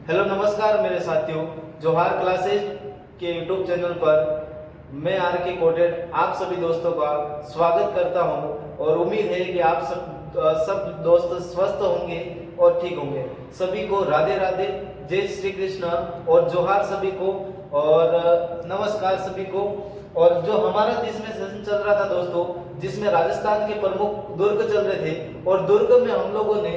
Hello नमस्कार मेरे साथियों, जोहार क्लासेज के यूट्यूब चैनल पर मैं आर के कोटेड आप सभी दोस्तों का स्वागत करता हूं और उम्मीद है कि आप सब दोस्त स्वस्थ होंगे और ठीक होंगे। सभी को राधे राधे, जय श्री कृष्ण और जोहार सभी को और नमस्कार सभी को। और जो हमारा जिसमें सेशन चल रहा था दोस्तों, जिसमें राजस्थान के प्रमुख दुर्ग चल रहे थे और दुर्ग में हम लोगों ने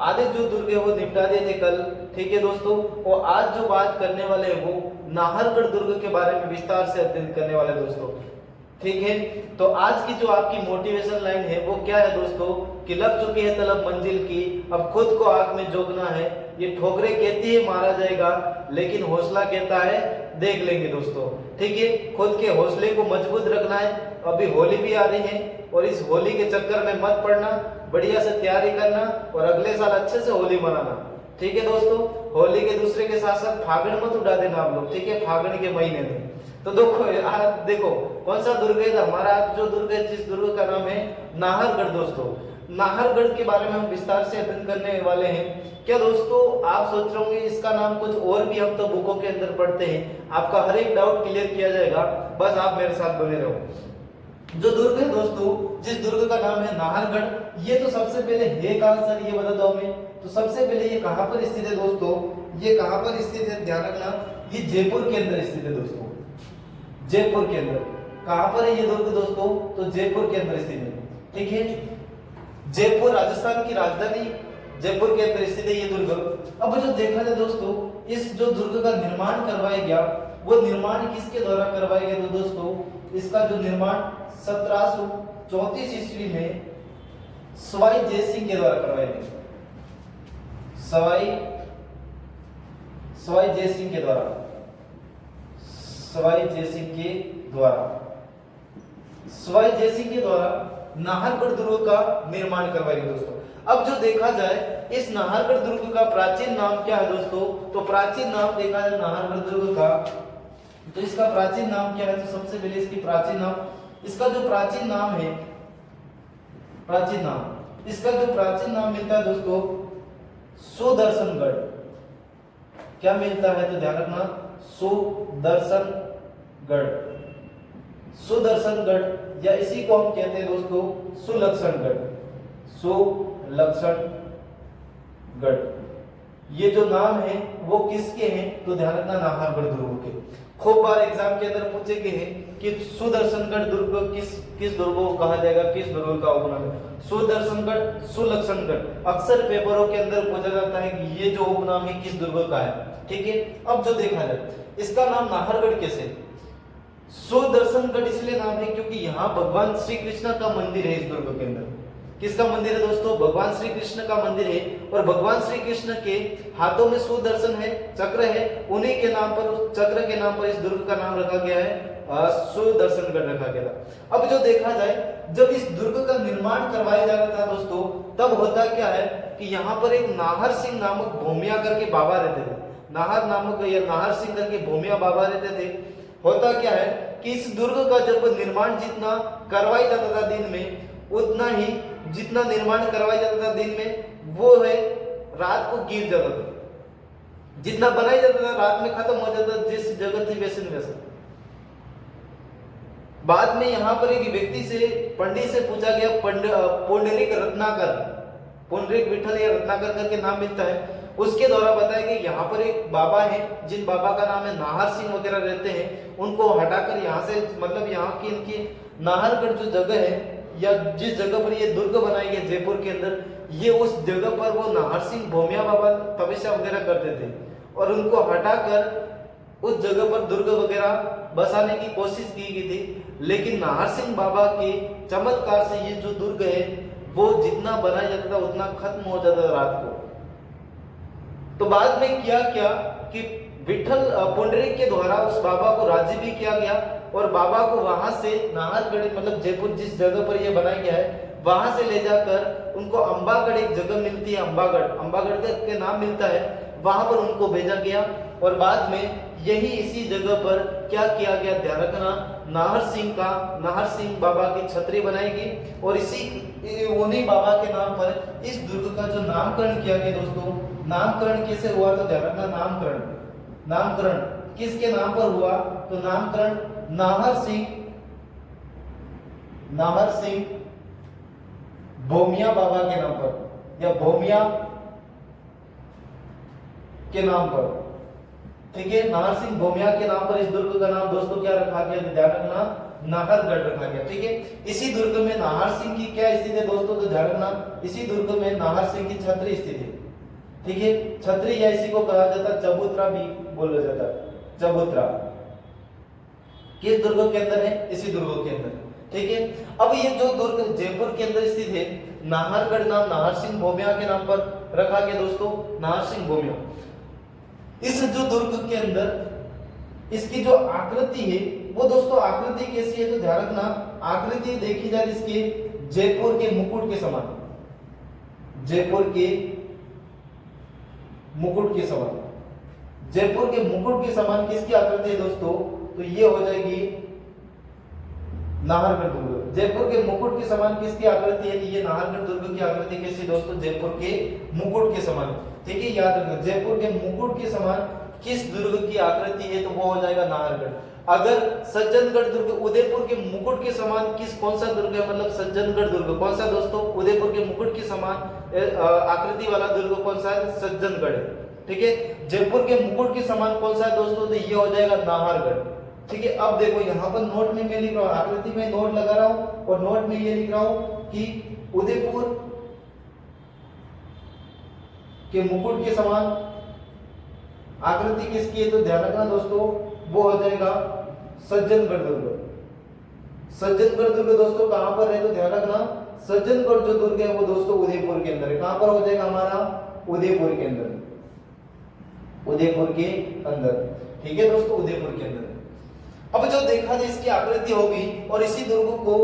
आधे जो दुर्ग है वो निपटा दिए थे कल, ठीक है दोस्तों। और आज जो बात करने वाले हैं वो नाहरगढ़ दुर्ग के बारे में विस्तार से अध्ययन करने वाले दोस्तों, ठीक है। तो आज की जो आपकी मोटिवेशन लाइन है वो क्या है दोस्तों, कि लग चुकी है तलब मंजिल की, अब खुद को आग में झोंकना है। ये ठोकरें कहती है मारा जाएगा, लेकिन हौसला कहता है देख लेंगे दोस्तों, ठीक है। खुद के हौसले को मजबूत रखना है। अभी होली भी आ रही है और इस होली के चक्कर में मत पड़ना, बढ़िया से तैयारी करना और अगले साल अच्छे से होली मनाना, ठीक है दोस्तों। होली के दूसरे के साथ साथ फागण मत उड़ा देना आप लोग, ठीक है, फागण के महीने में। तो देखो कौन सा दुर्ग है हमारा। आज जो दुर्ग है, जिस दुर्ग का नाम है नाहरगढ़ दोस्तों। नाहरगढ़ के बारे में हम विस्तार से अध्ययन करने वाले हैं। क्या दोस्तों आप सोच रहे होंगे इसका नाम कुछ और भी, हम तो बुकों के अंदर पढ़ते हैं। आपका हर एक डाउट क्लियर किया जाएगा, बस आप मेरे साथ बने रहो। जो दुर्ग है दोस्तों, जिस दुर्ग का नाम है नाहरगढ़, ये तो सबसे पहले है कहां सर, ये बता दो हमें। तो सबसे पहले ये कहां पर स्थित है दोस्तों, ये कहां पर स्थित है, ध्यान रखना, ये जयपुर के अंदर स्थित है दोस्तों। जयपुर के अंदर कहां पर है ये दुर्ग दोस्तों, तो जयपुर के अंदर स्थित है, ठीक है। जयपुर राजस्थान की राजधानी जयपुर के अंदर स्थित है ये दुर्ग। अब जो देखा जाए दोस्तों, इस जो दुर्ग का निर्माण करवाया गया, वो निर्माण किसके द्वारा करवाया गया तो दोस्तों, इसका जो निर्माण 1734 ईस्वी में सवाई जयसिंह के द्वारा करवाया गया। सवाई जयसिंह के द्वारा, सवाई जयसिंह के द्वारा नाहरगढ़ दुर्ग का निर्माण करवाया गया दोस्तों। अब जो देखा जाए इस नाहरगढ़ दुर्ग का प्राचीन नाम क्या है दोस्तों, तो प्राचीन नाम देखा जाए नाहरगढ़ दुर्ग का, तो इसका प्राचीन नाम क्या है। तो सबसे पहले इसकी प्राचीन नाम, इसका जो प्राचीन नाम है, प्राचीन नाम, इसका जो प्राचीन नाम मिलता है दोस्तों, सुदर्शनगढ़। क्या मिलता है तो ध्यान रखना, सुदर्शनगढ़, या इसी को हम कहते हैं दोस्तों सुलक्षणगढ़। ये जो नाम है वो किसके हैं तो ध्यान रखना, नाहरगढ़ दुर्ग के। खूब बार एग्जाम के अंदर पूछे गए हैं कि सुदर्शनगढ़ दुर्ग किस दुर्ग को कहा जाएगा, किस दुर्ग का उपनाम है। सुदर्शनगढ़, सुलक्षणगढ़, अक्सर पेपरों के अंदर पूछा जाता है कि ये जो उपनाम है किस दुर्ग का है, ठीक है। अब जो देखा जाए इसका नाम नाहरगढ़ कैसे, सुदर्शनगढ़ इसलिए नाम है क्योंकि यहाँ भगवान श्री कृष्ण का मंदिर है। इस दुर्ग के अंदर किसका मंदिर है दोस्तों, भगवान श्री कृष्ण का मंदिर है। और भगवान श्री कृष्ण के हाथों में सुदर्शन है, चक्र है, उन्हीं के नाम पर, उस चक्र के नाम पर इस दुर्ग का नाम रखा गया है, सुदर्शनगढ़ रखा गया था। अब जो देखा जाए, जब इस दुर्ग का निर्माण करवाया जा रहा था दोस्तों, तब होता क्या है कि यहाँ पर एक नाहर सिंह नामक भूमिया करके बाबा रहते थे। नाहर सिंह करके भूमिया बाबा रहते थे। होता क्या है कि इस दुर्ग का जब निर्माण जितना करवाया जाता था दिन में, उतना ही जितना निर्माण करवाया जाता था दिन में, वो है रात को गिर जाता था। जितना बनाया जाता था रात में खत्म हो जाता था, जिस जगह थी वैसे न वैसा। बाद में यहाँ पर एक व्यक्ति से, पंडित से पूछा गया, पुंडरीक रत्नाकर, पुंडरीक विठल या रत्नाकर करके नाम मिलता है। उसके द्वारा बताया कि यहाँ पर एक बाबा है, जिन बाबा का नाम है नाहर सिंह वगैरह रहते हैं, उनको हटाकर यहाँ से, मतलब यहाँ की इनकी नाहरगढ़ जो जगह है, या जिस जगह पर ये दुर्ग बनाई गई जयपुर के अंदर, ये उस जगह पर वो नाहर सिंह भूमिया बाबा तपस्या वगैरह करते थे, और उनको हटाकर उस जगह पर दुर्ग वगैरह बसाने की कोशिश की गई थी। लेकिन नाहर सिंह बाबा के चमत्कार से ये जो दुर्ग है वो जितना बनाया जाता था उतना खत्म हो जाता था रात को। तो बाद में किया क्या कि विठल पुंडरीक के द्वारा उस बाबा को राजी भी किया गया, और बाबा को वहां से नाहरगढ़, मतलब जयपुर जिस जगह पर यह बनाया गया है, वहां से ले जाकर उनको अंबागढ़, एक जगह मिलती है अंबागढ़ के नाम मिलता है, वहां पर उनको भेजा गया। और बाद में यही इसी जगह पर क्या किया गया, ध्यान रखना, नाहर सिंह बाबा की छतरी बनाई गई और इसी उन्हीं बाबा के नाम पर इस दुर्ग का जो नामकरण किया गया दोस्तों। नामकरण कैसे हुआ तो ध्यान रखना, नामकरण किसके नाम पर हुआ तो नामकरण नाहर सिंह भोमिया बाबा के नाम पर या भोमिया के नाम पर, ठीक है। नाहर सिंह भोमिया के नाम पर इस दुर्ग का नाम दोस्तों क्या रखा गया, ध्यान रखना, नाहरगढ़ रखा गया, ठीक है। इसी दुर्ग में नाहर सिंह की क्या स्थिति है दोस्तों तो ध्यान रखना, इसी दुर्ग में नाहर सिंह की छतरी स्थित है, ठीक है। छतरी या इसी को कहा जाता है चबूतरा भी बोला जाता है, चबूतरा किस दुर्ग के अंदर है, इसी दुर्ग के अंदर, ठीक है। अब ये जो दुर्ग जयपुर के अंदर स्थित है, नाहरगढ़ नाम नाहर सिंह भोमिया के नाम पर रखा गया दोस्तों, नाहर सिंह भोमिया। इस जो दुर्ग के अंदर इसकी जो आकृति है वो दोस्तों आकृति कैसी है तो ध्यान रखना, आकृति देखी जाए इसके जयपुर के मुकुट के समान, जयपुर के मुकुट के समान, जयपुर के मुकुट के समान किसकी आकृति है दोस्तों तो ये हो जाएगी नाहरगढ़ दुर्ग। जयपुर के मुकुट के समान किसकी आकृति है, ये नाहरगढ़ दुर्ग की आकृति कैसी दोस्तों, जयपुर के मुकुट के समान, ठीक है। याद रखना, जयपुर के मुकुट के समान किस दुर्ग की आकृति है तो वो हो जाएगा नाहरगढ़। अगर सज्जनगढ़ दुर्ग उदयपुर के मुकुट के समान कौन सा दुर्ग है, मतलब सज्जनगढ़ दुर्ग कौन सा दोस्तों, उदयपुर के मुकुट के समान आकृति वाला दुर्ग कौन सा है, सज्जनगढ़, ठीक है। जयपुर के मुकुट के समान कौन सा है दोस्तों तो ये हो जाएगा नाहरगढ़, ठीक है। अब देखो यहाँ पर नोट में मैं लिख रहा हूँ, आकृति में नोट लगा रहा हूँ और नोट में ये लिख रहा हूँ कि उदयपुर के मुकुट के समान आकृति किसकी है तो ध्यान रखना दोस्तों वो हो जाएगा सज्जनगढ़ दुर्ग। सज्जनगढ़ दुर्ग दोस्तों कहां पर है तो ध्यान रखना, सज्जनगढ़ जो दुर्ग है वो दोस्तों उदयपुर के अंदर है। कहां पर हो जाएगा हमारा, उदयपुर के अंदर, उदयपुर के अंदर, ठीक है दोस्तों, उदयपुर के अंदर। अब जो देखा जाए इसकी आकृति होगी और इसी दुर्ग को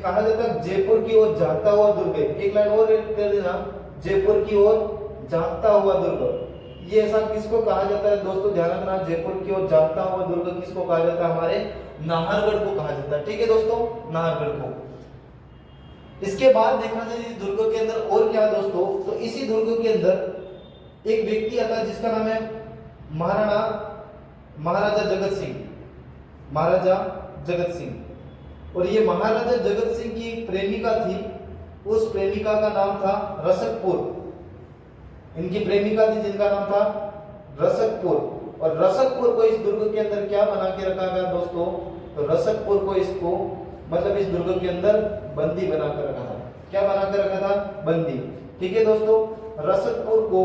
कहा जाता है जयपुर की ओर जाता हुआ दुर्ग। एक लाइन और कर देना, जयपुर की ओर जाता हुआ दुर्ग, ये ऐसा किसको कहा जाता है दोस्तों, ध्यान रखना, जयपुर की ओर जाता हुआ दुर्ग किसको कहा जाता है, हमारे नाहरगढ़ को कहा जाता है, ठीक है दोस्तों, नाहरगढ़ को। इसके बाद देखा जाए इस दुर्ग के अंदर और क्या दोस्तों, तो इसी दुर्ग के अंदर एक व्यक्ति आता है जिसका नाम है महाराजा जगत सिंह, महाराजा जगत सिंह। और ये महाराजा जगत सिंह की एक प्रेमिका थी, उस प्रेमिका का नाम था रसकपुर। इनकी प्रेमिका थी जिनका नाम था रसकपुर, और रसकपुर को इस दुर्ग के अंदर क्या बना के रखा गया दोस्तों, तो रसकपुर को इसको मतलब इस दुर्ग के अंदर बंदी बना कर रखा था। क्या बना कर रखा था, बंदी, ठीक है दोस्तों। रसकपुर को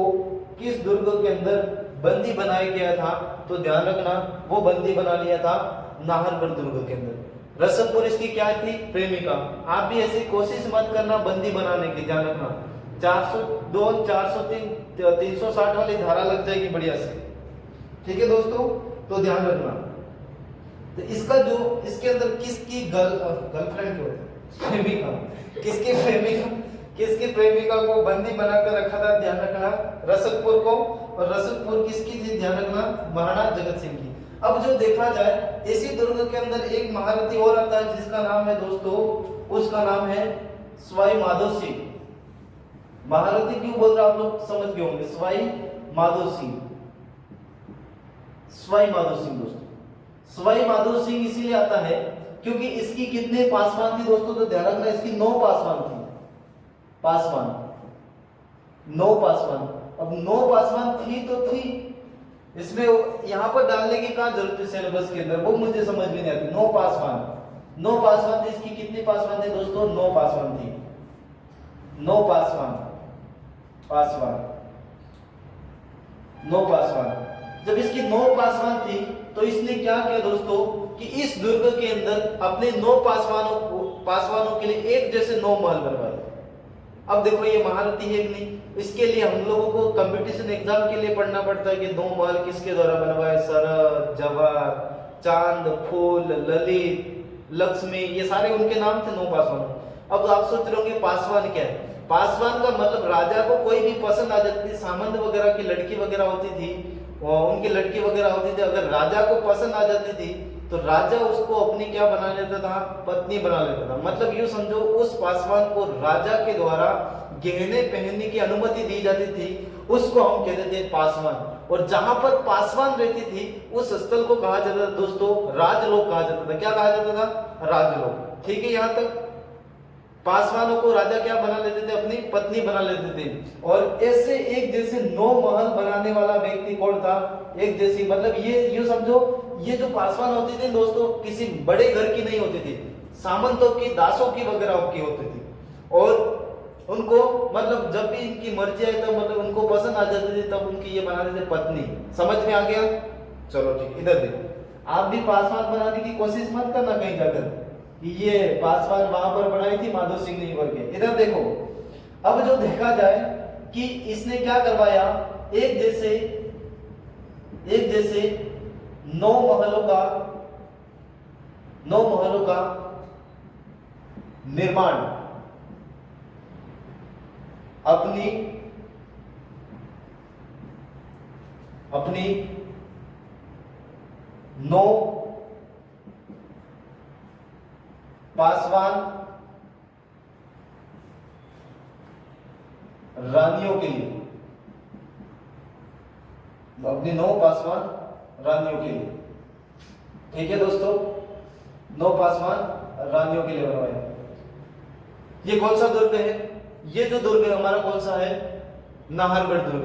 किस दुर्ग के अंदर बंदी बनाया गया था तो ध्यान रखना, वो बंदी बना लिया था नाहरगढ़ दुर्ग के अंदर। रसकपुर इसकी क्या थी, प्रेमिका। आप भी ऐसी कोशिश मत करना बंदी बनाने की, ध्यान रखना 402 403 360 वाली धारा लग जाएगी बढ़िया से, ठीक है दोस्तों, तो ध्यान रखना। तो इसका जो इसके अंदर किसकी गर्लफ्रेंड को प्रेमिका, किसकी प्रेमिका को बंदी बनाकर रखा था, ध्यान रखना, रसकपुर को। और रसकपुर किसकी थी, ध्यान रखना, महाराज जगत सिंह की। अब जो देखा जाए इसी दुर्ग के अंदर एक महारथी और आता है जिसका नाम है दोस्तों, उसका नाम है सवाई माधो सिंह। महारथी क्यों बोल रहा आप लोग समझ गए होंगे, सवाई माधो सिंह। सवाई माधो सिंह दोस्तों, सवाई माधो सिंह इसीलिए आता है क्योंकि इसकी कितने पासवान थी दोस्तों, तो ध्यान रखना इसकी 9 पासवान थी, पासवान 9 पासवान। अब 9 पासवान थी तो थी, इसमें यहां पर डालने की कहां जरूरत है सिलेबस के अंदर, वो मुझे समझ में नहीं आती। 9 पासवान थे, इसकी कितने पासवान थे दोस्तों, 9 पासवान थी, 9 पासवान 9 पासवान। जब इसकी 9 पासवान थी तो इसने क्या किया दोस्तों कि इस दुर्ग के अंदर अपने 9 पासवानों के लिए एक जैसे 9 महल बनवाए। अब देखो ये महारथी है कि नहीं, इसके लिए हम लोगों को कंपटीशन एग्जाम के लिए पढ़ना पड़ता है कि 2 महल किसके द्वारा बनवाए, शरद, जवाहर, चांद, फूल, ललित, लक्ष्मी, ये सारे उनके नाम थे 9 पासवान। अब आप सोच रहे होंगे पासवान क्या है, पासवान का मतलब राजा को कोई भी पसंद आ जाती थी, सामंत वगैरह की लड़की वगैरह होती थी, उनकी लड़की वगैरह होती थी, अगर राजा को पसंद आ जाती थी तो राजा उसको अपनी क्या बना लेता था, पत्नी बना लेता था। मतलब यूं समझो उस पासवान को राजा के द्वारा गहने पहनने की अनुमति दी जाती थी, उसको हम कहते थे पासवान। और जहां पर पासवान रहती थी उस स्थल को कहा जाता था दोस्तों राजलोक कहा जाता था। क्या कहा जाता था? राजलोक। ठीक है, यहां तक पासवानों को राजा क्या बना लेते थे, अपनी पत्नी बना लेते थे। और ऐसे एक जैसे 9 महल बनाने वाला व्यक्ति कौन था? एक जैसी, मतलब ये यूं समझो ये जो पासवान होते थे दोस्तों किसी बड़े घर की नहीं होती थी, सामंतों की, दासों की वगैरह की होती थी। और उनको मतलब जब भी इनकी मर्जी आई तब मतलब उनको पसंद आ जाती थी तब उनकी ये बना देते पत्नी। समझ में आ गया? चलो ठीक, इधर देखो, आप भी पासवान बनाने की कोशिश मत करना कहीं जाकर कि ये पासवान वहां पर बनाई थी माधो सिंह ने ही करके। इधर देखो, अब जो देखा जाए कि इसने क्या करवाया, एक जैसे 9 महलों का निर्माण अपनी 9 पासवान रानियों के लिए, अपनी 9 पासवान रानियों के लिए। ठीक है दोस्तों, 9 पासवान रानियों के लिए बनवाया। ये कौन सा दुर्ग है? ये जो दुर्ग है हमारा कौन सा है? नाहरगढ़ दुर्ग।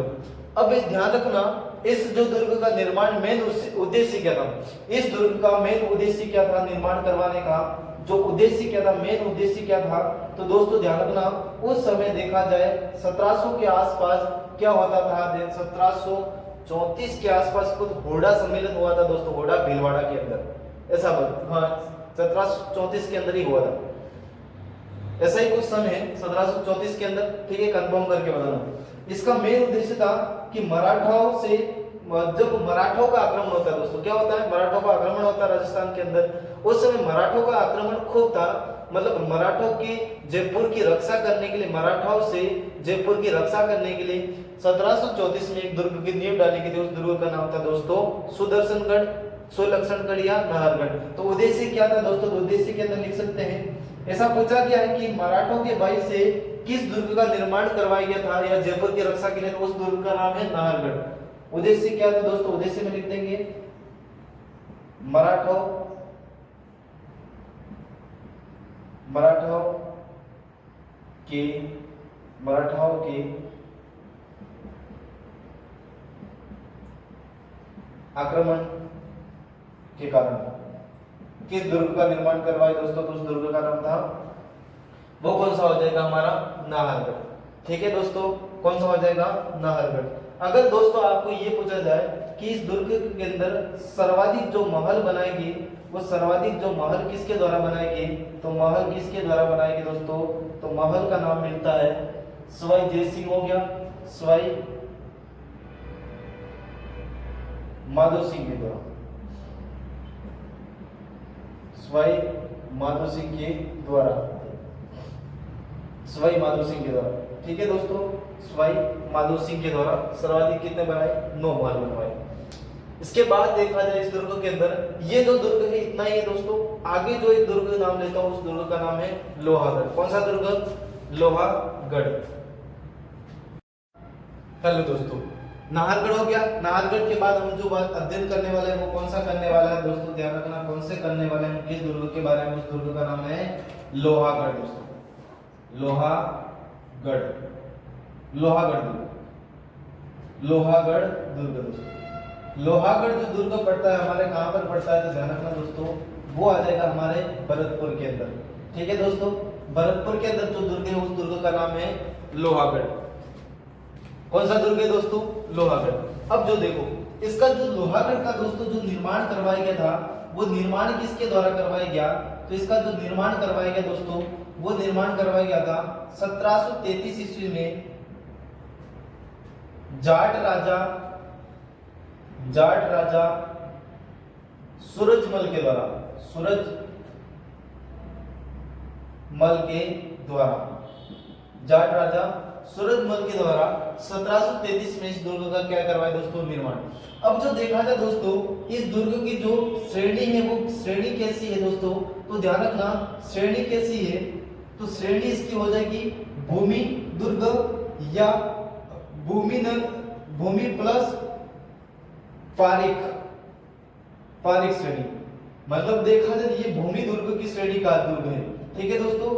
अब एक ध्यान रखना, इस जो दुर्ग का निर्माण मेन उद्देश्य क्या था? इस दुर्ग का मेन उद्देश्य क्या था निर्माण करवाने का? जो उद्देश्य क्या था, मेन उद्देश्य क्या था? तो दोस्तों ध्यान रखना, उस समय देखा जाए 1700 के आसपास क्या होता था, 1734 के आसपास कुछ होड़ा सम्मेलन हुआ था दोस्तों, होड़ा भीलवाड़ा के अंदर। ऐसा हाँ 1734 के अंदर ही हुआ था, ऐसा ही कुछ समय है 1734 के अंदर। ठीक है, कंफर्म करके बताना। इसका मेन उद्देश्य था कि मराठाओं से, जब मराठों का आक्रमण होता है दोस्तों, क्या होता है? मराठों का आक्रमण होता है राजस्थान के अंदर। उस समय मराठों का आक्रमण खूब था, मतलब मराठों की जयपुर की रक्षा करने के लिए, मराठाओं से जयपुर की रक्षा करने के लिए 1734 में एक दुर्ग की नींव डाली गई थी। उस दुर्ग का नाम था दोस्तों सुदर्शनगढ़, सोलक्षणगढ़ या नाहरगढ़। तो उद्देश्य क्या था दोस्तों? उद्देश्य के अंदर लिख सकते हैं, ऐसा पूछा गया है कि मराठों के भाई से किस दुर्ग का निर्माण करवाया गया था या जयपुर की रक्षा के लिए? तो उस दुर्ग का नाम है नाहरगढ़। उद्देश्य क्या था दोस्तों? उद्देश्य में लिख देंगे मराठों के आक्रमण के कारण किस दुर्ग का निर्माण करवाया दोस्तों? तो उस दुर्ग का नाम था, वो कौन सा हो जाएगा हमारा? नाहरगढ़। ठीक है दोस्तों, कौन सा हो जाएगा? नाहरगढ़। अगर दोस्तों आपको ये पूछा जाए कि इस दुर्ग के अंदर सर्वाधिक जो महल बनाए गए, वो सर्वाधिक जो महल किसके द्वारा बनाए गए? तो महल किसके द्वारा बनाए गए दोस्तों? तो महल का नाम मिलता है सवाई जय सिंह हो गया, सवाई माधो सिंह के द्वारा, सवाई माधो सिंह के द्वारा, सवाई माधो सिंह के द्वारा। ठीक है दोस्तों, सवाई माधो सिंह के द्वारा सर्वाधिक कितने बनाए? 9 महल बनवाए। इसके बाद देखा जाए इस दुर्ग के अंदर, ये जो दुर्ग है इतना ही है दोस्तों। आगे जो एक दुर्ग का नाम लेता हूं उस दुर्ग का नाम है लोहागढ़। कौन सा दुर्ग? लोहागढ़। हेलो दोस्तों, नाहरगढ़ हो गया। नाहरगढ़ के बाद हम जो बात अध्ययन करने वाले हैं वो कौन सा करने वाला है दोस्तों? ध्यान रखना, कौन से करने वाले हैं, किस दुर्ग के बारे में? उस दुर्ग का नाम है लोहागढ़ दोस्तों, लोहागढ़, लोहागढ़ दुर्ग, लोहागढ़ दुर्ग दोस्तों। लोहागढ़ जो दुर्ग पड़ता है हमारे कहां पर पड़ता है? तो ध्यान रखना दोस्तों, वो आ जाएगा हमारे भरतपुर के अंदर। ठीक है दोस्तों, भरतपुर के अंदर जो दुर्ग है उस दुर्ग का नाम है लोहागढ़। कौन सा दुर्ग है दोस्तों? लोहागढ़। अब जो देखो, इसका जो लोहागढ़ का दोस्तों जो निर्माण करवाया गया था, वो निर्माण किसके द्वारा करवाया गया? तो इसका जो निर्माण करवाया गया दोस्तों, वो निर्माण करवाया गया था 1733 ईस्वी में जाट राजा सूरजमल के द्वारा, सूरजमल के द्वारा। जाट राजा सूरजमल के द्वारा 1733 में इस दुर्ग का क्या करवाया दोस्तों, निर्माण। अब जो देखा जाए दोस्तों, इस दुर्ग की जो श्रेणी है वो श्रेणी कैसी है दोस्तों, तो ध्यान रखना श्रेणी कैसी है, तो श्रेणी इसकी हो जाएगी भूमि दुर्ग या भूमि प्लस पारिक श्रेणी। मतलब देखा जाए ये भूमि दुर्ग की श्रेणी का दुर्ग है, ठीक है दोस्तों,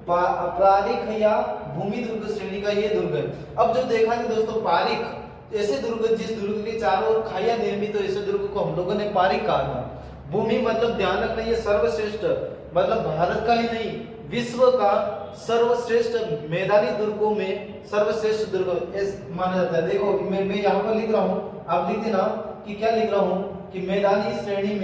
पारिक या भूमि दुर्ग श्रेणी का ये दुर्ग है। अब जो देखा जाए दोस्तों, पारिक ऐसे दुर्ग जिस दुर्ग के चारों ओर खाइयां निर्मित, तो ऐसे दुर्ग को हम लोगों ने पारिक कहा था। भूमि मतलब ध्यान रखना ये सर्वश्रेष्ठ, मतलब भारत का ही नहीं विश्व का सर्वश्रेष्ठ मैदानी दुर्गों में सर्वश्रेष्ठ दुर्ग माना जाता है। देखो मैं यहाँ पर लिख रहा हूँ, आप लिख देना कि क्या लिख रहा हूँ कि मैदानी श्रेणी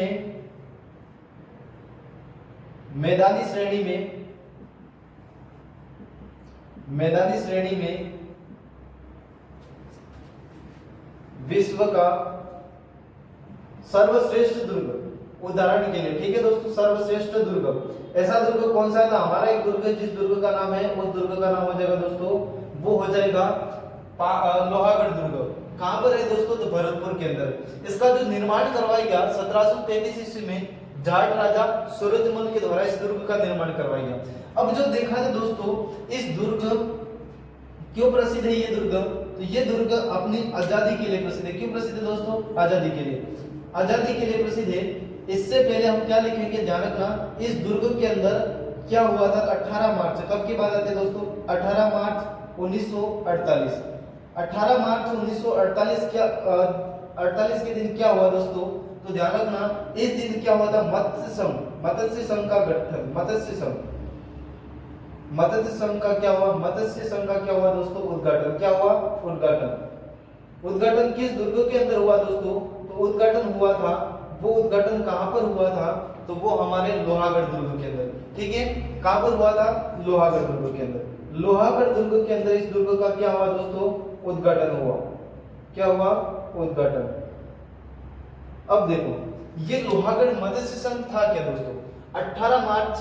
में विश्व का सर्वश्रेष्ठ दुर्ग, उदाहरण के लिए, ठीक है दोस्तों, सर्वश्रेष्ठ दुर्ग। ऐसा दुर्ग कौन सा था, हमारा एक दुर्ग है जिस दुर्ग का नाम है, उस दुर्ग का नाम हो जाएगा दोस्तों, वो हो जाएगा लोहागढ़ दुर्ग। कहां पर है दोस्तों, तो भरतपुर के अंदर। इसका जो निर्माण करवाया गया 1733 ईस्वी में जाट राजा सूरजमल के द्वारा इस दुर्ग का निर्माण करवाया गया। अब जो देखा जाए दोस्तों, इस दुर्ग क्यों प्रसिद्ध है ये दुर्ग, तो ये दुर्ग अपनी आजादी के लिए प्रसिद्ध है। क्यों प्रसिद्ध है दोस्तों, आजादी के लिए प्रसिद्ध है। इससे पहले हम क्या लिखेंगे, ध्यान रखना, इस दुर्ग के अंदर क्या हुआ था 18 मार्च, कब की बात आती है दोस्तों, 18 मार्च 1948। 18 मार्च 1948 48 के दिन क्या हुआ दोस्तों, तो ध्यान रखना, इस दिन क्या हुआ था, मत्स्य संघ का गठन, मत्स्य संघ का क्या हुआ दोस्तों, उद्घाटन। क्या हुआ, उद्घाटन किस दुर्ग के अंदर हुआ दोस्तों, तो उद्घाटन हुआ था, वो उद्घाटन कहां पर हुआ था, तो वो हमारे लोहागढ़ दुर्ग के अंदर, ठीक है। कहां पर हुआ था, लोहागढ़ दुर्ग के अंदर। लोहागढ़ दुर्ग के अंदर इस दुर्ग का क्या हुआ दोस्तों, उद्घाटन हुआ। क्या हुआ, उद्घाटन। अब देखो, ये लोहागढ़ मत्स्य संघ था क्या दोस्तों, 18 मार्च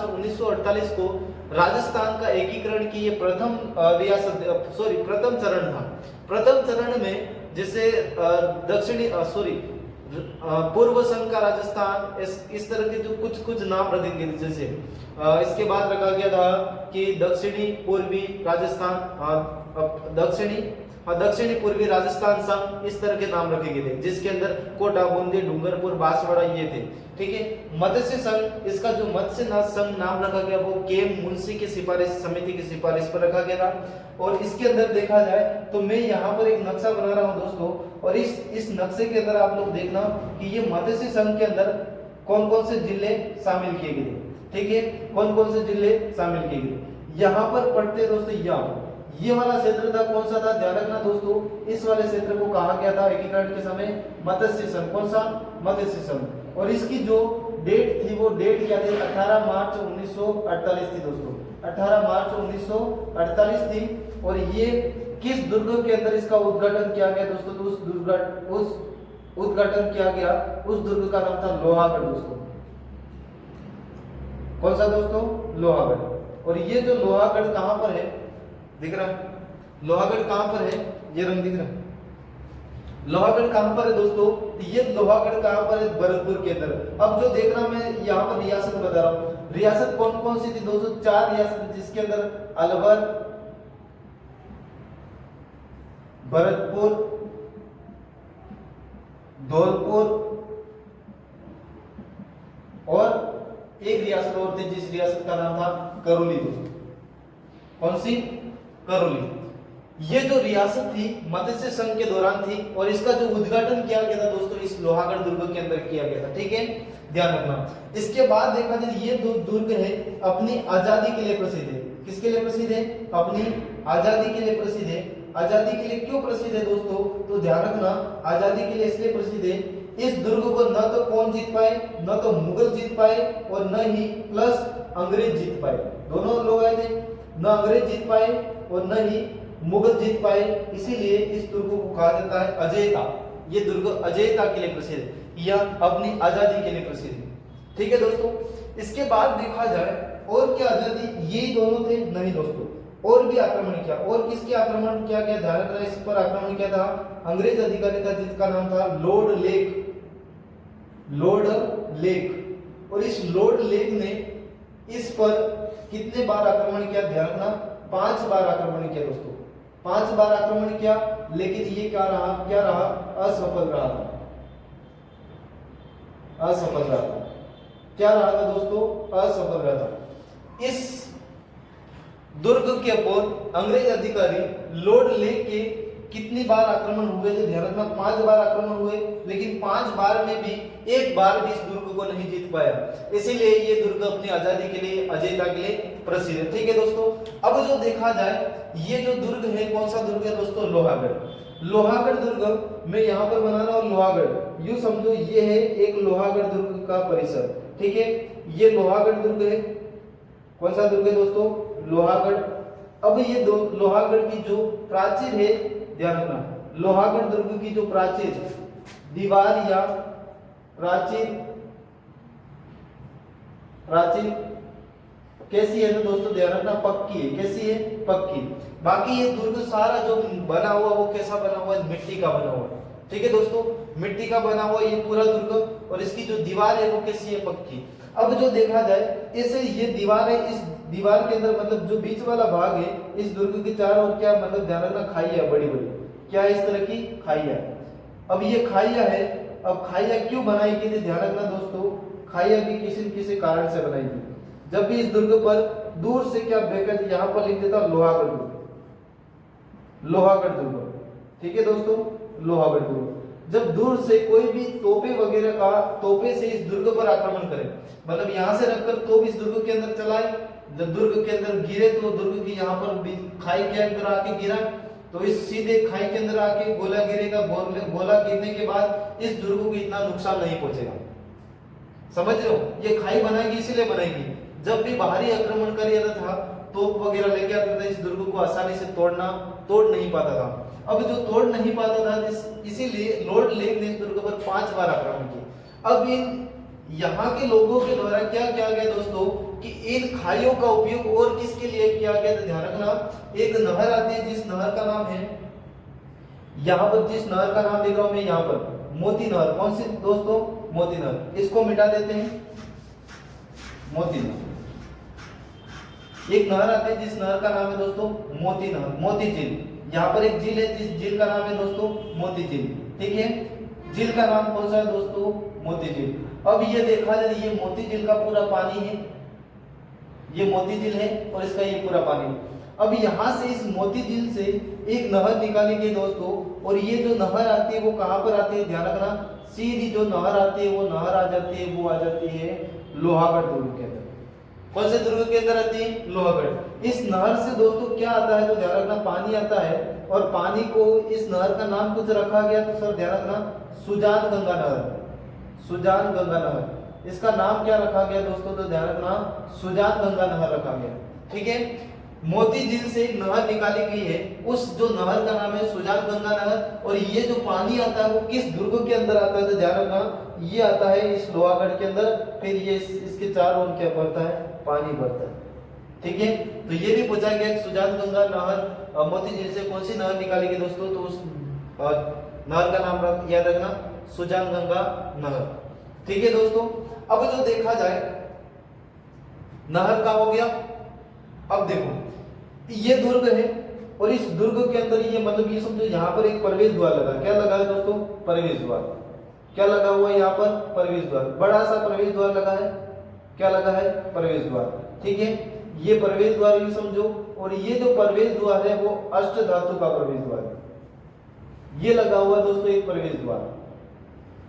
1948 को राजस्थान का एकीकरण की ये प्रथम चरण था। प्रथम चरण में जिसे पूर्व संघ का राजस्थान, इस तरह के जो कुछ नाम रखेंगे, जैसे इसके बाद रखा गया था कि दक्षिणी पूर्वी राजस्थान, दक्षिणी पूर्वी राजस्थान संघ, इस तरह के नाम रखे गए थे, जिसके अंदर कोटा, बूंदी, डूंगरपुर, बांसवाड़ा ये थे, ठीक है। मत्स्य संघ, इसका जो मत्स्य संघ नाम रखा गया वो केम मुंशी की सिफारिश, समिति की सिफारिश पर रखा गया था। और इसके अंदर देखा जाए तो मैं यहाँ पर एक नक्शा बना रहा हूँ दोस्तों, और इस नक्शे के अंदर आप लोग देखना कि ये मत्स्य संघ के अंदर कौन कौन से जिले शामिल किए गए, ठीक है, कौन कौन से जिले शामिल किए गए। यहाँ पर पढ़ते दोस्तों, यहाँ ये वाला क्षेत्र था, कौन सा था, ध्यान रखना दोस्तों, इस वाले क्षेत्र को कहा गया था एकीकरण के समय मत्स्य संघ। कौन सा, मत्स्य संघ। और इसकी जो डेट थी वो डेट क्या थी, 18 मार्च 1948 थी दोस्तों, 18 मार्च 1948 थी। और ये किस दुर्ग के अंदर इसका उद्घाटन किया गया दोस्तों, तो उस उद्घाटन किया गया, उस दुर्ग का नाम था लोहागढ़ दोस्तों। कौन सा दोस्तों, लोहागढ़। और ये जो लोहागढ़ कहां पर है, दिख रहा है, लोहागढ़ कहां पर है, ये रंग दिख रहा है, लोहागढ़ कहां पर है दोस्तों, ये लोहागढ़ कहां पर है, भरतपुर के अंदर। अब जो देख रहा मैं यहाँ पर रियासत बता रहा हूँ, रियासत कौन कौन सी थी दोस्तों, 4 रियासत, जिसके अंदर अलवर, भरतपुर, धौलपुर और एक रियासत और थी, जिस रियासत का नाम था करौली दोस्तों। कौन सी, करौली। ये जो रियासत थी मत्स्य संघ के दौरान थी, और इसका जो उद्घाटन किया गया था दोस्तों इस लोहागढ़ दुर्ग के अंदर किया गया था, ठीक है, ध्यान रखना। इसके बाद देखा जाए ये दुर्ग है अपनी आजादी के लिए प्रसिद्ध है। किसके लिए प्रसिद्ध है, अपनी आजादी के लिए प्रसिद्ध है। आजादी के लिए क्यों प्रसिद्ध है दोस्तों, तो ध्यान रखना, आजादी के लिए इसलिए प्रसिद्ध है, इस दुर्ग को न तो कौन जीत पाए, न तो मुगल जीत पाए और न ही प्लस अंग्रेज जीत पाए। दोनों लोग आए थे, न अंग्रेज जीत पाए और न ही मुगल जीत पाए, इसीलिए इस दुर्ग को कहा जाता है अजेयता। ये दुर्ग अजेयता के लिए प्रसिद्ध है या अपनी आजादी के लिए प्रसिद्ध है, ठीक है दोस्तों। इसके बाद देखा जाए और क्या आजादी यही दोनों थे? नहीं दोस्तों, और भी आक्रमण किया। और किसके आक्रमण किया गया? ध्यान रखना, इस पर आक्रमण किया था अंग्रेज अधिकारी था जिसका नाम था लॉर्ड लेक। Lord lake. और इस लॉर्ड लेक ने इस पर कितने बार आक्रमण किया? ध्यान रखना, 5 बार आक्रमण किया दोस्तों, 5 बार आक्रमण किया। लेकिन ये क्या रहा? असफल रहा था, असफल रहा था। क्या रहा था दोस्तों? असफल रहा था। इस दुर्ग के ऊपर अंग्रेज अधिकारी लॉर्ड लेक के कितनी बार आक्रमण हुए थे? ध्यान रखना, 5 बार आक्रमण हुए, लेकिन 5 बार में भी एक बार भी इस दुर्ग को नहीं जीत पाया। इसीलिए ये दुर्ग अपनी आजादी के लिए, अजयता के लिए प्रसिद्ध है। ठीक है दोस्तों, अब जो देखा जाए, ये जो दुर्ग है, कौन सा दुर्ग है दोस्तों? लोहागढ़। लोहागढ़ दुर्ग मैं यहाँ पर बना रहा हूँ लोहागढ़, यूं समझो ये है एक लोहागढ़ दुर्ग का परिसर। ठीक है, ये लोहागढ़ दुर्ग है। कौन सा दुर्ग है दोस्तों? लोहागढ़। अब ये लोहागढ़ की जो प्राचीर है, ध्यान रखना, लोहागढ़ दुर्ग की जो प्राचीर दीवार या प्राचीर कैसी है तो दोस्तों ध्यान रखना, पक्की है। कैसी है? पक्की। बाकी ये दुर्ग सारा जो बना हुआ वो कैसा बना हुआ है? मिट्टी का बना हुआ है। ठीक है दोस्तों, मिट्टी का बना हुआ ये पूरा दुर्ग, और इसकी जो दीवार है वो कैसी है? पक्की। अब जो देखा जाए, ऐसे ये दीवार है, इस दीवार के अंदर मतलब जो बीच वाला भाग है, इस दुर्ग के चारों ओर क्या मतलब ध्यान रखना, खाइयां बड़ी बड़ी, क्या इस तरह की खाइयां। अब ये खाइयां है, अब खाइयां क्यों बनाई गई थी? ध्यान रखना दोस्तों, खाइयां भी किसी न किसी कारण से बनाई गई। जब भी इस दुर्ग पर दूर से क्या बेकर यहाँ पर लिख देता लोहागढ़ दुर्ग, लोहागढ़ दुर्ग। ठीक है दोस्तों, लोहागढ़ दुर्ग। जब दूर से कोई भी तोपे से इस दुर्ग पर आक्रमण करे, मतलब यहाँ से रखकर तोप इस दुर्ग के अंदर चलाए, जब दुर्ग के अंदर गिरे तो दुर्ग की यहाँ पर खाई के अंदर आके गिरा, तो इस सीधे खाई के अंदर आके गोला गिरेगा। गोला गिरने के बाद इस दुर्ग को इतना नुकसान नहीं पहुंचेगा। समझ रहे हो? ये खाई बनाएगी, इसीलिए बनाएगी, जब भी बाहरी आक्रमणकारी आता था, तोप वगैरह लेके आता था, इस दुर्ग को आसानी से तोड़ नहीं पाता था। अब जो तोड़ नहीं पाता था, इसीलिए लॉर्ड लेक ने इस दुर्ग पर 5 बार आक्रमण किया। अब इन यहाँ के लोगों के द्वारा क्या किया गया दोस्तों, कि इन खाइयों का उपयोग और किसके लिए किया गया? तो ध्यान रखना, एक नहर आती है जिस नहर का नाम है, यहाँ पर जिस नहर का नाम देख रहा हूं मैं यहाँ पर, मोती नहर। कौन सी दोस्तों? मोती नहर। इसको मिटा देते हैं, मोती नहर। एक नहर आती है जिस नहर का नाम है दोस्तों मोती नहर, मोती झील। यहाँ पर एक झील है जिस झील का नाम है दोस्तों मोती झील। ठीक है, झील का नाम कौन सा है दोस्तों? मोती झील। अब ये देखा जाए, ये मोती झील का पूरा पानी है, ये मोती झील है और इसका ये पूरा पानी। अब यहाँ से इस मोती झील से एक नहर निकाली गई दोस्तों, और ये जो नहर आती है वो कहाँ पर आती है? ध्यान रखना, सीधी जो नहर आती है वो नहर आ जाती है, वो आ जाती है लोहागढ़ दुर्ग के अंदर। कौन से दुर्ग के अंदर आती है? लोहागढ़। इस नहर से दोस्तों क्या आता है? तो ध्यान रखना, पानी आता है, और पानी को इस नहर का नाम कुछ रखा गया, तो सर ध्यान रखना, सुजान गंगा नहर। सुजान गंगा नहर, इसका नाम क्या रखा गया दोस्तों? तो ध्यान रखना, सुजान गंगा नहर रखा गया। ठीक है, मोती झील से एक नहर निकाली गई है, उस जो नहर का नाम है सुजान गंगा नहर, और ये जो पानी आता है वो किस दुर्ग के अंदर आता है? तो ध्यान रखना, ये आता है इस लोहागढ़ के अंदर, फिर ये इसके चारों ओर क्या बढ़ता है? पानी बढ़ता है। ठीक है, तो ये भी पूछा गया कि सुजान गंगा नहर मोती झील से कौन सी नहर निकाली गई दोस्तों? तो उस नहर का नाम याद रखना, सुजान गंगा नहर। ठीक है दोस्तों, अब जो देखा जाए, नहर का हो गया। अब देखो, ये दुर्ग है, और इस दुर्ग के अंदर ये मतलब ये समझो यहाँ पर एक प्रवेश द्वार लगा। क्या लगा है दोस्तों? प्रवेश द्वार। क्या लगा हुआ है यहाँ पर? प्रवेश द्वार। बड़ा सा प्रवेश द्वार लगा है। क्या लगा है? प्रवेश द्वार। ठीक है, ये प्रवेश द्वार यूं समझो, और ये जो प्रवेश द्वार है वो अष्ट धातु का प्रवेश द्वार है। ये लगा हुआ है दोस्तों एक प्रवेश द्वार।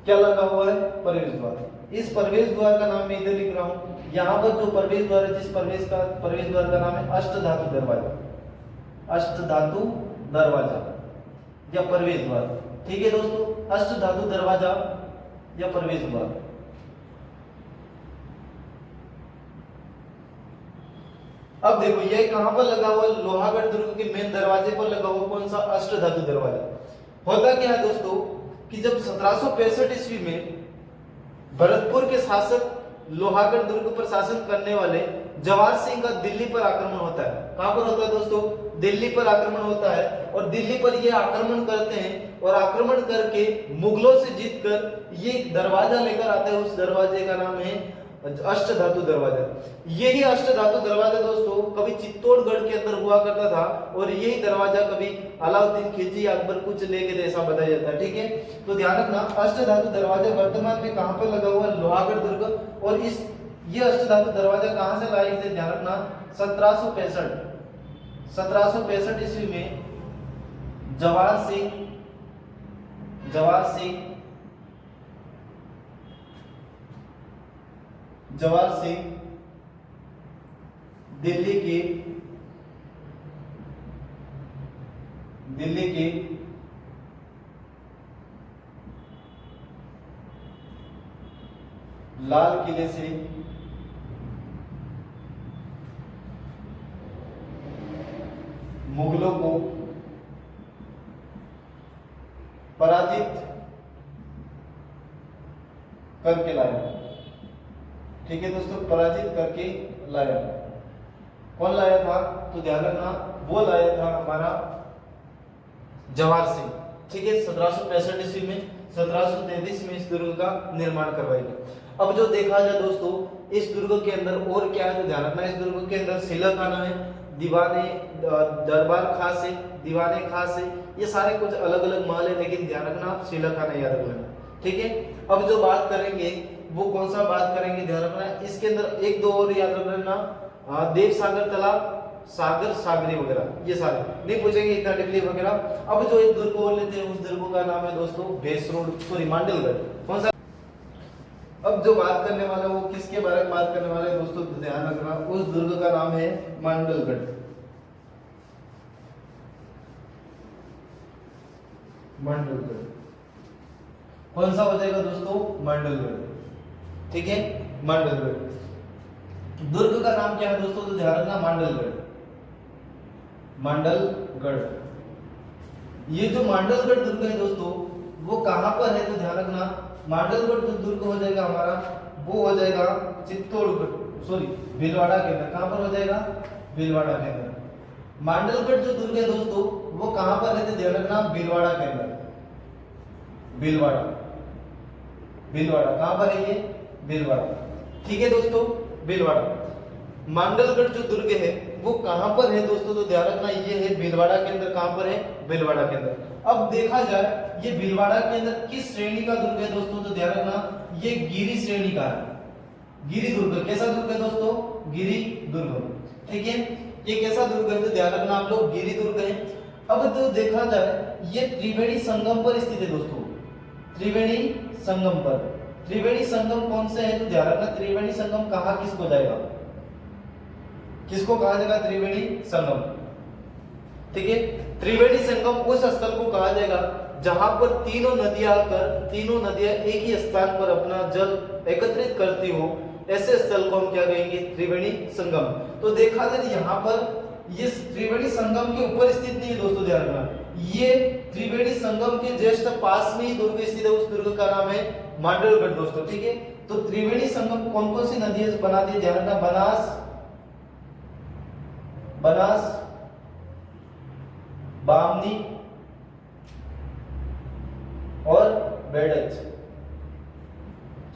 क्या लगा हुआ है? प्रवेश द्वार। इस प्रवेश द्वार का नाम मैं इधर लिख रहा हूं। यहाँ पर जो प्रवेश द्वार है, जिस प्रवेश द्वार का नाम है अष्ट धातु दरवाजा। अष्ट धातु दरवाजा या प्रवेश द्वार। ठीक है दोस्तों, अष्ट धातु दरवाजा या प्रवेश द्वार। अब देखो ये कहां पर लगा हुआ? लोहागढ़ दुर्ग के मेन दरवाजे पर लगा हुआ। कौन सा? अष्ट धातु दरवाजा। होता क्या है दोस्तों कि जब 1765 ईस्वी में भरतपुर के शासक लोहागढ़ दुर्ग पर शासन करने वाले जवाहर सिंह का दिल्ली पर आक्रमण होता है। कहां पर होता है दोस्तों? दिल्ली पर आक्रमण होता है और दिल्ली पर ये आक्रमण करते हैं और आक्रमण करके मुगलों से जीतकर ये दरवाजा लेकर आते हैं। उस दरवाजे का नाम है अष्टधातु दरवाजा। यही अष्टधातु दरवाजा दोस्तों कभी चित्तौड़गढ़ के अंदर हुआ करता था और यही दरवाजा कभी अलाउद्दीन खिलजी अकबर कुछ लेके ऐसा बताया जाता है। ठीक है, तो ध्यान रखना अष्टधातु दरवाजा वर्तमान में कहां पर लगा हुआ है? लोहागढ़ दुर्ग। और ये अष्टधातु दरवाजा कहां से लाए गए? ध्यान रखना 1765 ईस्वी में जवाहर सिंह दिल्ली की लाल किले से मुगलों को पराजित करके लाया। ठीक है दोस्तों, पराजित करके लाया। कौन लाया था? तो ध्यान रखना वो लाया था हमारा जवाहर सिंह। ठीक है, 1765 ईस्वी में 1733 में इस दुर्ग का निर्माण करवाया गया। अब जो देखा जाए दोस्तों इस दुर्ग के अंदर और क्या है तो ध्यान रखना इस दुर्ग के अंदर सिलखाना है, दीवाने दरबार खास है, दीवाने खास है, ये सारे कुछ अलग अलग महल है, लेकिन ध्यान रखना आप सिलखाना याद रखना। ठीक है, अब जो बात करेंगे वो कौन सा बात करेंगे? ध्यान रखना इसके अंदर एक दो और याद रखना, देव सागर तालाब, सागर सागरी वगैरह, ये सारे नहीं पूछेंगे इतना टिकली वगैरह। अब जो एक दुर्ग और लेते हैं उस दुर्ग का नाम है दोस्तों भेसरोड, सॉरी मांडलगढ़। कौन सा? अब जो बात करने वाला वो किसके बारे में बात करने वाले दोस्तों ध्यान रखना, उस दुर्ग का नाम है मांडलगढ़। मांडलगढ़ कौन सा हो जाएगा दोस्तों? मांडलगढ़। ठीक है, मांडलगढ़। दुर्ग का नाम क्या है दोस्तों तो ध्यान रखना मांडलगढ़। मांडलगढ़, ये जो मांडलगढ़ दुर्ग है दोस्तों वो कहां पर है तो ध्यान रखना मांडलगढ़ जो दुर्ग हो जाएगा हमारा वो हो जाएगा चित्तौड़गढ़, सॉरी भीलवाड़ा के अंदर। कहां पर हो जाएगा? भीलवाड़ा के अंदर। मांडलगढ़ जो दुर्ग है दोस्तों वो कहां पर है तो ध्यान रखना भीलवाड़ा के अंदर। भीलवाड़ा, भीलवाड़ा कहां पर है ये? भीलवाड़ा। ठीक है दोस्तों, भीलवाड़ा। मांडलगढ़ जो दुर्ग है वो कहां पर है दोस्तों तो ध्यान रखना ये है भीलवाड़ा के अंदर। कहां पर है? भीलवाड़ा के अंदर। अब देखा जाए ये भीलवाड़ा के अंदर किस श्रेणी का दुर्ग है दोस्तों तो ध्यान रखना ये गिरी श्रेणी का है। गिरी दुर्ग। कैसा दुर्ग है दोस्तों? गिरी दुर्ग। ठीक है, ये कैसा दुर्ग है तो ध्यान रखना आप लोग गिरी दुर्ग है। अब तो देखा जाए ये त्रिवेणी संगम पर स्थित है दोस्तों। त्रिवेणी संगम पर। त्रिवेणी संगम कौन से है तो ध्यान रखना त्रिवेणी संगम कहां किसको जाएगा? किसको कहा जाएगा? त्रिवेणी संगम। ठीक है, त्रिवेणी संगम उस स्थल को कहा जाएगा जहां पर तीनों नदियां आकर तीनों नदियां एक ही स्थान पर अपना जल एकत्रित करती हो, ऐसे स्थल को हम क्या कहेंगे? त्रिवेणी संगम। तो देखा जाए यहाँ पर ये त्रिवेणी संगम के ऊपर स्थित नहीं है दोस्तों, ध्यान रखना ये त्रिवेणी संगम के जस्ट पास में ही दुर्ग स्थित है। उस दुर्ग का नाम है मांडलगढ़ दोस्तों। ठीक है, तो त्रिवेणी संगम कौन कौन सी नदियां बनाती है? ध्यान रखना बनास, बामनी और बेड़च।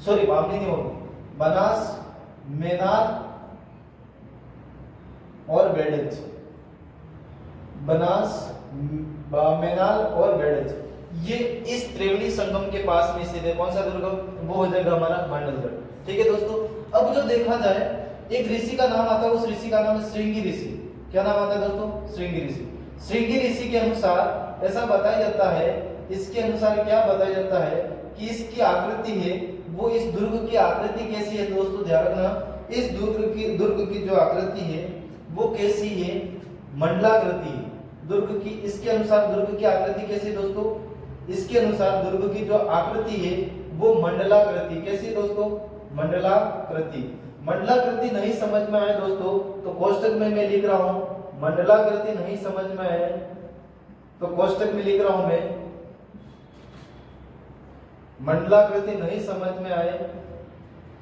सॉरी बामनी नहीं होगी, बनास, मेनार और बेड़च। बनास, मेनाल और बेड़च ये इस त्रिवेणी संगम के पास में स्थित है। कौन सा दुर्ग? वो हो जाएगा हमारा मांडलगढ़। ठीक है दोस्तों, अब जो देखा जाए एक ऋषि का नाम आता है, उस ऋषि का नाम है श्रृंगी ऋषि। क्या नाम आता है दोस्तों? श्रृंगी ऋषि। श्रृंगी ऋषि के अनुसार ऐसा बताया जाता है, इसके अनुसार क्या बताया जाता है कि इसकी आकृति है वो इस दुर्ग की आकृति कैसी है दोस्तों? ध्यान रखना इस दुर्ग की जो आकृति है वो कैसी है? मंडलाकृति है दुर्ग की। इसके अनुसार दुर्ग की आकृति कैसी दोस्तों? इसके अनुसार दुर्ग की जो आकृति है वो मंडलाकृति। कैसी दोस्तों? मंडलाकृति। मंडलाकृति नहीं समझ में आए दोस्तों तो कोष्टक में मैं लिख रहा हूं, मंडलाकृति नहीं समझ में आए तो कोष्टक में लिख रहा हूं मैं, मंडलाकृति नहीं समझ में आए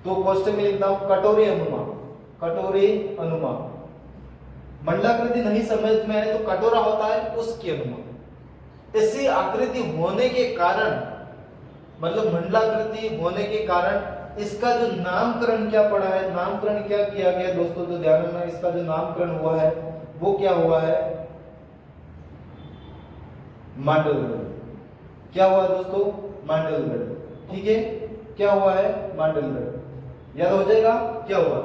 तो कोष्टक में लिखता हूं कटोरी अनुमा। कटोरे अनुमा। मंडलाकृति नहीं समझ में आए तो कटोरा होता है उसकी अनुमा। ऐसी आकृति होने के कारण, मतलब मंडलाकृति होने के कारण इसका जो नामकरण क्या पड़ा है, नामकरण क्या किया गया दोस्तों, तो ध्यान रखना, इसका जो नामकरण हुआ है वो क्या हुआ है, मांडलगढ़। क्या हुआ दोस्तों, मांडलगढ़। ठीक है, क्या हुआ है, मांडलगढ़। याद हो जाएगा क्या हुआ।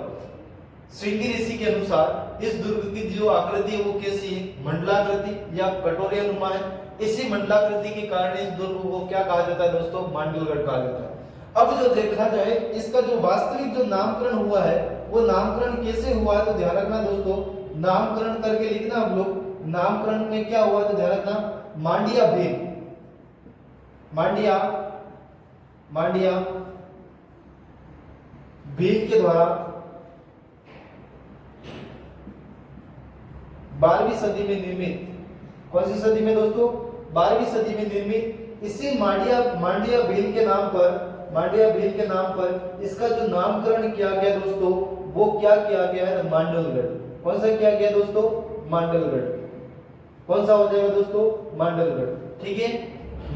श्रृंगी ऋषि के अनुसार इस दुर्ग की जो आकृति है वो कैसी है, मंडलाकृति या कटोरेनुमा है। इसी मंडलाकृति के कारण इस दुर्ग को क्या कहा जाता है दोस्तों, मांडलगढ़ कहा जाता है। अब जो देखा जाए इसका जो वास्तविक जो नामकरण हुआ है वो नामकरण कैसे हुआ है, तो ध्यान रखना दोस्तों, नामकरण करके लिखना आप लोग। नामकरण में क्या हुआ तो ध्यान रखना, मांडिया भील, मांडिया भील के द्वारा 12वीं सदी में निर्मित, कौन सी सदी में दोस्तों, 12वीं सदी में निर्मित इसी मांडिया भील के नाम पर इसका जो नामकरण किया गया दोस्तों वो क्या किया गया है, मांडलगढ़। कौन सा किया गया दोस्तों, मांडलगढ़। कौन सा हो जाएगा दोस्तों, मांडलगढ़। ठीक है,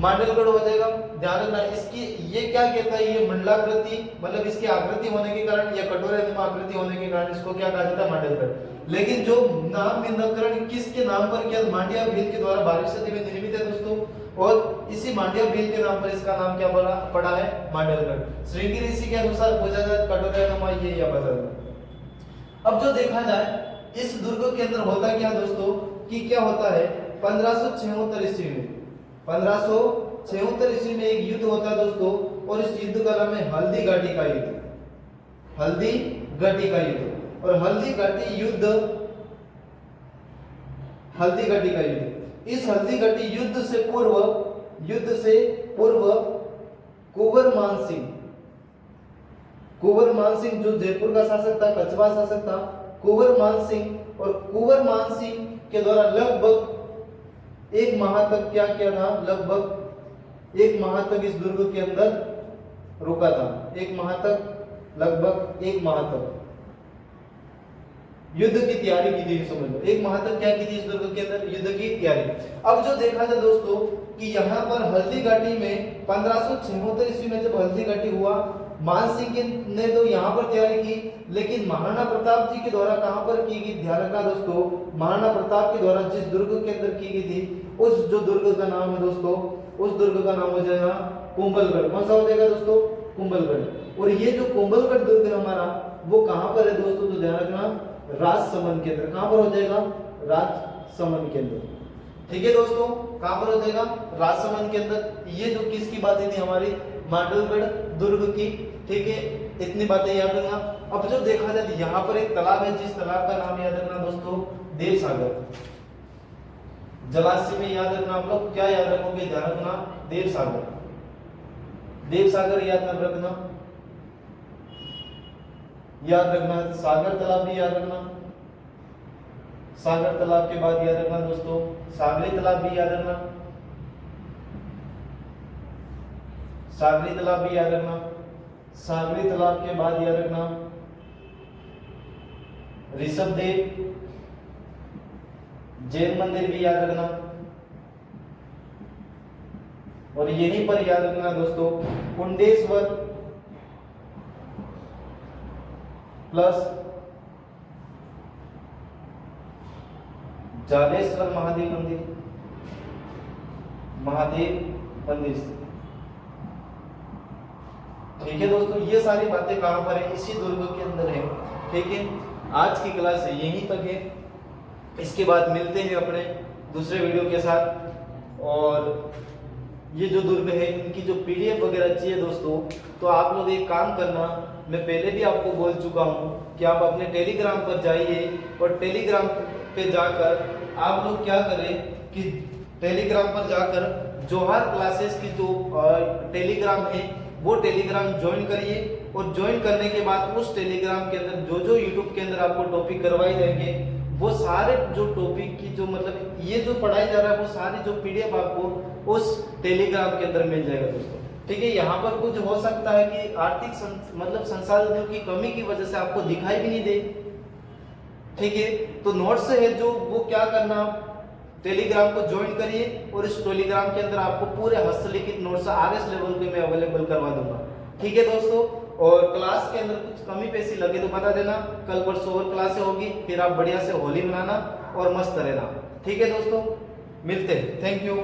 मांडलगढ़ हो जाएगा। ध्यान रखना, इसकी ये क्या कहता है, ये मंडलाकृति मतलब इसकी आकृति होने के कारण या कटोरेनुमा आकृति होने के कारण इसको क्या कहा जाता है, मांडलगढ़। लेकिन जो नामकरण किसके नाम पर किया, मांडिया भील के द्वारा 12वीं सदी में निर्मित है दोस्तों, और इसी मांडिया भील के नाम पर इसका नाम क्या पड़ा है, मांडलगढ़। श्रृंगी ऋषि के अनुसार पूछा जाए कटोरेनुमा ये या बदल। अब जो देखा जाए इस दुर्ग के अंदर होता क्या दोस्तों, कि क्या होता है 1576 ईस्वी में, 1576 ईस्वी में एक युद्ध होता है दोस्तों, और इस युद्ध का नाम है हल्दी घाटी का युद्ध, हल्दी घाटी का युद्ध। और हल्दी घाटी का युद्ध, इस हल्दी घाटी युद्ध से पूर्व कुंवर मान सिंह जो जयपुर का शासक था, कछवा शासक था, कुंवर मान सिंह के द्वारा लगभग 1 माह तक क्या किया था, लगभग 1 माह तक इस दुर्ग के अंदर रुका था। 1 माह तक, लगभग 1 माह तक युद्ध की तैयारी की थी, समझ लो। 1 माह तक क्या की थी इस दुर्ग के अंदर, युद्ध की तैयारी। अब जो देखा जाए दोस्तों कि यहाँ पर हल्दी घाटी में 1576 ईस्वी में जब हल्दी घाटी हुआ, मान सिंह ने तो यहाँ पर तैयारी की, लेकिन महाराणा प्रताप जी के द्वारा कहाँ पर की गई, ध्यान रखना दोस्तों, महाराणा प्रताप के द्वारा जिस दुर्ग के अंदर की गई थी, उस जो दुर्ग का नाम है दोस्तों, उस दुर्ग का नाम हो जाएगा कुंभलगढ़। कौन सा हो जाएगा दोस्तों, कुंभलगढ़। और ये जो कुंभलगढ़ दुर्ग है हमारा, वो कहाँ पर है दोस्तों, तो ध्यान रखना, राजसमंद के अंदर। कहाँ पर हो जाएगा, राजसमंद के अंदर। ठीक है दोस्तों, कहाँ पर हो जाएगा, राजसमंद के अंदर। ये जो किसकी बातें थी हमारी, मांडलगढ़ दुर्ग की। ठीक है, इतनी बातें याद रखना। अब जो देखा जाए यहाँ पर एक तालाब है, जिस तालाब का नाम याद रखना दोस्तों, देवसागर। जलाशय में याद रखना आप लोग, क्या याद रखोगे, ध्यान रखना, देवसागर। देवसागर याद रखना, सागर तालाब भी याद रखना। सागर तालाब के बाद याद रखना दोस्तों, सागरी तालाब भी याद रखना, सागरी तालाब भी याद रखना। सागरी तालाब के बाद याद रखना ऋषभदेव, जैन मंदिर भी याद रखना। और यहीं पर याद रखना दोस्तों, कुंडेश्वर प्लस जालेश्वर महादेव मंदिर, ठीक है दोस्तों। ये सारी बातें कहां पर है, इसी दुर्ग के अंदर है। ठीक है, आज की क्लास यहीं तक है। इसके बाद मिलते हैं अपने दूसरे वीडियो के साथ। और ये जो दुर्ग है इनकी जो पीडीएफ वगैरह चाहिए दोस्तों, तो आप लोग एक काम करना, मैं पहले भी आपको बोल चुका हूँ कि आप अपने टेलीग्राम पर जाइए, और टेलीग्राम पे जाकर आप लोग क्या करें कि टेलीग्राम पर जाकर जोहार क्लासेस की जो टेलीग्राम है वो टेलीग्राम ज्वाइन करिए। और ज्वाइन करने के बाद उस टेलीग्राम के अंदर जो जो यूट्यूब के अंदर आपको टॉपिक करवाए जाएंगे, वो सारे जो टॉपिक की जो मतलब ये जो पढ़ाई जा रहा है, वो सारी जो पीडीएफ आपको उस टेलीग्राम के अंदर मिल जाएगा दोस्तों। ठीक है, यहाँ पर कुछ हो सकता है कि आर्थिक मतलब संसाधनों की कमी की वजह से आपको दिखाई भी नहीं दे, ठीक है, तो नोट्स है जो वो क्या करना, टेलीग्राम को ज्वाइन करिए और इस टेलीग्राम के अंदर आपको पूरे हस्तलिखित नोट्स आरएस लेवल के मैं अवेलेबल करवा दूंगा। ठीक है दोस्तों, और क्लास के अंदर कुछ कमी पेशी लगे तो बता देना, कल परसों और क्लासें होगी, फिर आप बढ़िया से होली मनाना और मस्त रहना। ठीक है दोस्तों, मिलते हैं, थैंक यू।